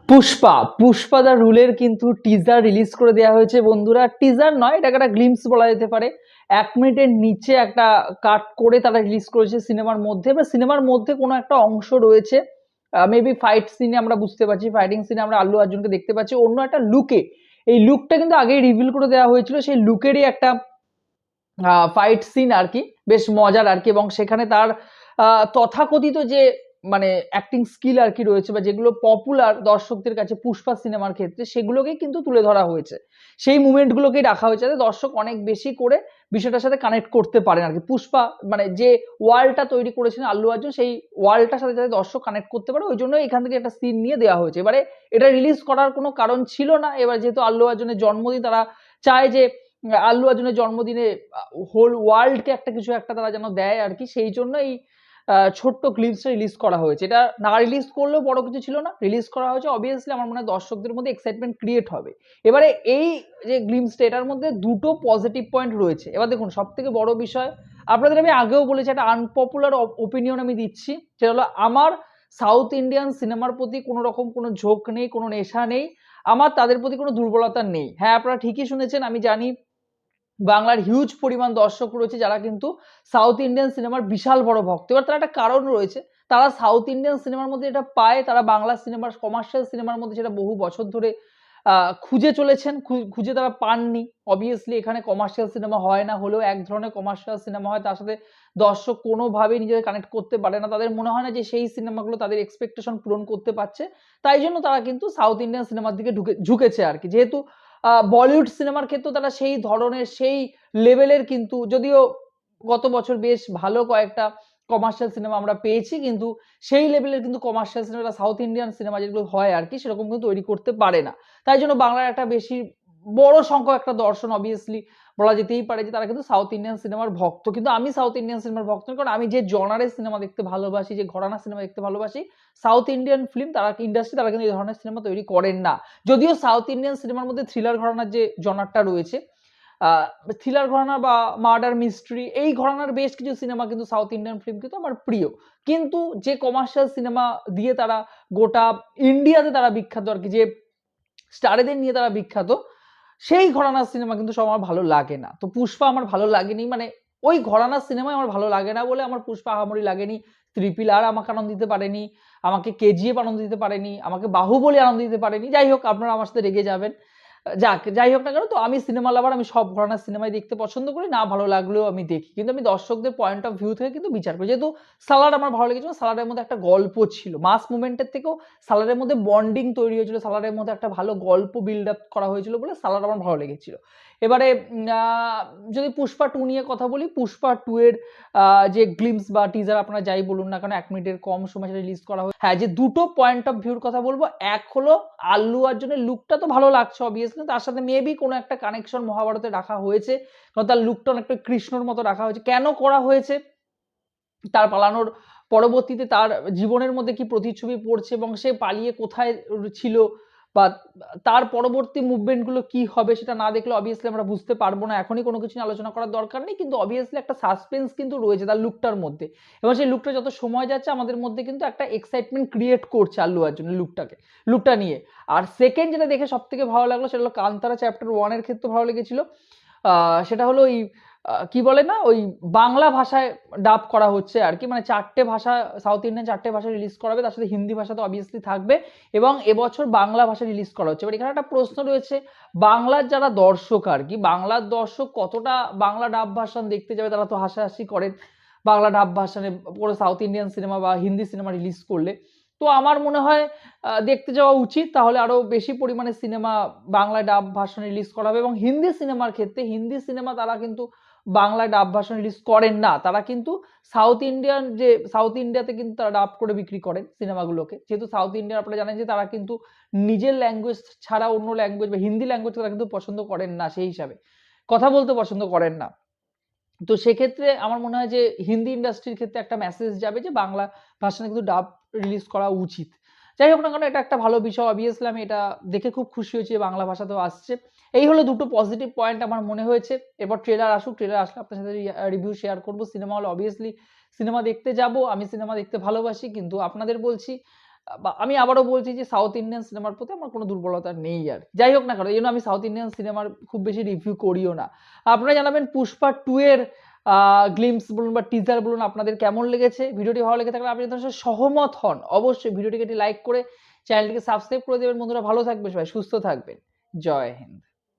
পুষ্পা পুষ্পা দা রুলের কিন্তু teaser release করে দেওয়া হয়েছে বন্ধুরা। টিজার নয়, এটাকে একটা গ্লিমস বলা যেতে পারে। 1 মিনিটের নিচে একটা কাট করে তারা রিলিজ করেছে সিনেমার মধ্যে, বা সিনেমার মধ্যে কোনো একটা অংশ রয়েছে। মেবি ফাইট সিনে আমরা বুঝতে পারছি, ফাইটিং সিনে আমরা আল্লু অর্জুনকে দেখতে পাচ্ছি অন্য একটা লুকে। এই লুকটা কিন্তু আগেই রিভিল করে দেওয়া হয়েছিল, সেই লুকেরই একটা ফাইট সিন আর কি, বেশ মজার আর কি। এবং সেখানে তার তথাকথিত যে মানে অ্যাক্টিং স্কিল আর কি রয়েছে, বা যেগুলো পপুলার দর্শকদের কাছে পুষ্পা সিনেমার ক্ষেত্রে, সেগুলোকে কিন্তু তুলে ধরা হয়েছে। সেই মুভমেন্টগুলোকেই রাখা হয়েছে যাতে দর্শক অনেক বেশি করে বিষয়টার সাথে কানেক্ট করতে পারেন আর কি। পুষ্পা মানে যে ওয়ার্ল্ডটা তৈরি করেছিলেন আল্লু অর্জুন, সেই ওয়ার্ল্ডটার সাথে যাতে দর্শক কানেক্ট করতে পারে, ওই জন্য এখান থেকে একটা সিন নিয়ে দেওয়া হয়েছে। এবারে এটা রিলিজ করার কোনো কারণ ছিল না, এবার যেহেতু আল্লু অর্জুনের জন্মদিন, তারা চায় যে আল্লু অর্জুনের জন্মদিনে হোল ওয়ার্ল্ডকে একটা কিছু একটা তারা যেন দেয় আর কি, সেই জন্য এই ছোট্ট ক্লিপসটা রিলিজ করা হয়েছে। এটা না রিলিজ করলেও বড় কিছু ছিল না, রিলিজ করা হয়েছে, অবভিয়াসলি আমার মনে হয় দর্শকদের মধ্যে এক্সাইটমেন্ট ক্রিয়েট হবে। এবারে এই যে গ্লিমসটা, এটার মধ্যে দুটো পজিটিভ পয়েন্ট রয়েছে। এবার দেখুন, সব থেকে বড় বিষয়, আপনাদের আমি আগেও বলেছি, একটা আনপপুলার ওপিনিয়ন আমি দিচ্ছি, সেটা হলো আমার সাউথ ইন্ডিয়ান সিনেমার প্রতি কোনো রকম কোনো ঝোঁক নেই, কোনো নেশা নেই, আমার তাদের প্রতি কোনো দুর্বলতা নেই। হ্যাঁ, আপনারা ঠিকই শুনেছেন, আমি জানি বাংলার হিউজ পরিমাণ দর্শক রয়েছে যারা কিন্তু সাউথ ইন্ডিয়ান সিনেমার বিশাল বড় ভক্ত। এবার তার একটা কারণ রয়েছে, তারা সাউথ ইন্ডিয়ান সিনেমার মধ্যে এটা পায়, তারা বাংলা সিনেমার কমার্শিয়াল সিনেমার মধ্যে সেটা বহু বছর ধরে খুঁজে চলেছেন, খুঁজে তারা পাননি। অবভিয়াসলি এখানে কমার্শিয়াল সিনেমা হয় না, হলেও এক ধরনের কমার্শিয়াল সিনেমা হয়, তার সাথে দর্শক কোনোভাবেই নিজেদের কানেক্ট করতে পারে না, তাদের মনে হয় না যে সেই সিনেমাগুলো তাদের এক্সপেকটেশন পূরণ করতে পারছে। তাই জন্য তারা কিন্তু সাউথ ইন্ডিয়ান সিনেমার দিকে ঝুঁকেছে আর কি। যেহেতু বলিউড সিনেমার ক্ষেত্রেও তারা সেই ধরনের সেই লেভেলের, কিন্তু যদিও গত বছর বেশ ভালো কয়েকটা কমার্শিয়াল সিনেমা আমরা পেয়েছি, কিন্তু সেই লেভেলের কিন্তু commercial cinema south Indian cinema যেগুলো হয় আর কি, সেরকম কিন্তু তৈরি করতে পারে না। তাই জন্য বাংলার একটা বেশি বড় সংখ্যক একটা দর্শন অবভিয়াসলি বলা যেতেই পারে যে তারা কিন্তু সাউথ ইন্ডিয়ান সিনেমার ভক্ত। কিন্তু আমি সাউথ ইন্ডিয়ান সিনেমার ভক্ত নই, কারণ আমি যে জনারের সিনেমা দেখতে ভালোবাসি, যে ঘরানা সিনেমা দেখতে ভালোবাসি, সাউথ ইন্ডিয়ান ফিল্ম তারা ইন্ডাস্ট্রি তারা কিন্তু এই ধরনের সিনেমা তৈরি করেন না। যদিও সাউথ ইন্ডিয়ান সিনেমার মধ্যে থ্রিলার ঘরানার যে জনারটা রয়েছে, থ্রিলার ঘরানা বা মার্ডার মিস্ট্রি, এই ঘরানার বেশ কিছু সিনেমা কিন্তু সাউথ ইন্ডিয়ান ফিল্ম কিন্তু আমার প্রিয়। কিন্তু যে কমার্শিয়াল সিনেমা দিয়ে তারা গোটা ইন্ডিয়াতে তারা বিখ্যাত আর কি, যে স্টারেদের নিয়ে তারা বিখ্যাত, সেই ঘরানার সিনেমা কিন্তু সব আমার ভালো লাগে না। তো পুষ্পা আমার ভালো লাগেনি, মানে ওই ঘরানার সিনেমাই আমার ভালো লাগে না বলে আমার পুষ্পা আহামরি লাগেনি। ট্রিপল আর আমাকে আনন্দ দিতে পারেনি, আমাকে কেজিএফ আনন্দ দিতে পারেনি, আমাকে বাহুবলী আনন্দ দিতে পারেনি। যাই হোক, আপনারা আমার সাথে রেগে যাবেন, যাক যাই হোক না কেন, তো আমি সিনেমা লাভার, আমি সব ধরনের সিনেমাই দেখতে পছন্দ করি, না ভালো লাগলেও আমি দেখি, কিন্তু আমি দর্শকদের পয়েন্ট অফ ভিউ থেকে কিন্তু বিচার করি। যেহেতু সালার আমার ভালো লেগেছিল, সালারের মধ্যে একটা গল্প ছিল, মাস মুভমেন্টের থেকেও সালারের মধ্যে বন্ডিং তৈরি হয়েছিল, সালারের মধ্যে একটা ভালো গল্প বিল্ড আপ করা হয়েছিল বলে সালার আমার ভালো লেগেছিল। এবারে যদি পুষ্পা টু নিয়ে কথা বলি, পুষ্পা টু এর যে গ্লিমস বা টিজার আপনারা যাই বলুন না কেন, 1 মিনিটের কম সময় সেটা রিলিজ করা হয়। হ্যাঁ, যে দুটো পয়েন্ট অফ ভিউর কথা বলবো, এক হলো আল্লু অর্জুনের লুকটা তো ভালো লাগছে অবভিয়াসলি, তার সাথে মেবি কোনো একটা কানেকশন মহাভারতে রাখা হয়েছে, কারণ তার লুকটা অনেকটা কৃষ্ণর মতো রাখা হয়েছে। কেন করা হয়েছে, তার পালানোর পরবর্তীতে তার জীবনের মধ্যে কি প্রতিচ্ছবি পড়ছে, এবং সে পালিয়ে কোথায় ছিল, বা তার পরবর্তী মুভমেন্টগুলো কি হবে, সেটা না দেখলে অবভিয়াসলি আমরা বুঝতে পারবো না। এখনই কোনো কিছু নিয়ে আলোচনা করার দরকার নেই, কিন্তু অবভিয়াসলি একটা সাসপেন্স কিন্তু রয়েছে তার লুকটার মধ্যে, এবং সেই লুকটা যত সময় যাচ্ছে আমাদের মধ্যে কিন্তু একটা এক্সাইটমেন্ট ক্রিয়েট করছে আল্লু অর্জুনের লুকটা নিয়ে। আর সেকেন্ড যেটা দেখে সব থেকে ভালো লাগলো সেটা হলো কান্তারা চ্যাপ্টার 1 এর ক্ষেত্রে ভালো লেগেছিল। সেটা হলো ওই কি বলে না, ওই বাংলা ভাষায় ডাব করা হচ্ছে আর কি, মানে 4টে ভাষা, সাউথ ইন্ডিয়ান 4টে ভাষা রিলিজ করা হবে, তার সাথে হিন্দি ভাষা তো অবভিয়াসলি থাকবে, এবং এবছর বাংলা ভাষা রিলিজ করা হচ্ছে। এবার এখানে একটা প্রশ্ন রয়েছে, বাংলার যারা দর্শক আর কি, বাংলার দর্শক কতটা বাংলা ডাব ভার্সন দেখতে যাবে, তারা তো হাসাহাসি করেন বাংলা ডাব ভার্সনে পুরো সাউথ ইন্ডিয়ান সিনেমা বা হিন্দি সিনেমা রিলিজ করলে। তো আমার মনে হয় দেখতে যাওয়া উচিত, তাহলে আরো বেশি পরিমাণে সিনেমা বাংলায় ডাব ভার্সন রিলিজ করা হবে। এবং হিন্দি সিনেমার ক্ষেত্রে, হিন্দি সিনেমা তারা কিন্তু বাংলায় ডাব ভার্সন রিলিজ করেন না, তারা কিন্তু সাউথ ইন্ডিয়াতে কিন্তু তারা ডাব করে বিক্রি করেন সিনেমাগুলোকে। যেহেতু সাউথ ইন্ডিয়ান আপনারা জানেন যে তারা কিন্তু নিজের ল্যাঙ্গুয়েজ ছাড়া অন্য ল্যাঙ্গুয়েজ বা হিন্দি ল্যাঙ্গুয়েজ তারা কিন্তু পছন্দ করেন না, সেই হিসাবে কথা বলতে পছন্দ করেন না। তো সেক্ষেত্রে আমার মনে হয় যে হিন্দি ইন্ডাস্ট্রির ক্ষেত্রে একটা মেসেজ যাবে যে বাংলা ভার্সনে কিন্তু ডাব রিলিজ করা উচিত। যাই হোক না কেন, এটা একটা ভালো বিষয়, অবভিয়াসলি আমি এটা দেখে খুব খুশি হয়েছি বাংলা ভাষাতেও আসছে। এই হলো দুটো পজিটিভ পয়েন্ট আমার মনে হয়েছে। এরপর ট্রেলার আসুক, ট্রেলার আসলে আপনার সাথে রিভিউ শেয়ার করবো। সিনেমা হলে অবভিয়াসলি সিনেমা দেখতে যাব, আমি সিনেমা দেখতে ভালোবাসি, কিন্তু আপনাদের বলছি আমি আবারও বলছি যে সাউথ ইন্ডিয়ান সিনেমার প্রতি আমার কোনো দুর্বলতা নেই আর। যাই হোক না কেন, এই জন্য আমি সাউথ ইন্ডিয়ান সিনেমার খুব বেশি রিভিউ করিও না। আপনারা জানাবেন পুষ্পা 2 এর গ্লিম্পস বলুন বা টিজার বলুন আপনাদের কেমন লেগেছে? ভিডিওটি ভালো লেগে থাকলে আপনি যদি তার সাথে সহমত হন, অবশ্যই ভিডিওটিকে একটি লাইক করে চ্যানেলটিকে সাবস্ক্রাইব করে দেবেন। বন্ধুরা ভালো থাকবেন সবাই, সুস্থ থাকবেন। জয় হিন্দ।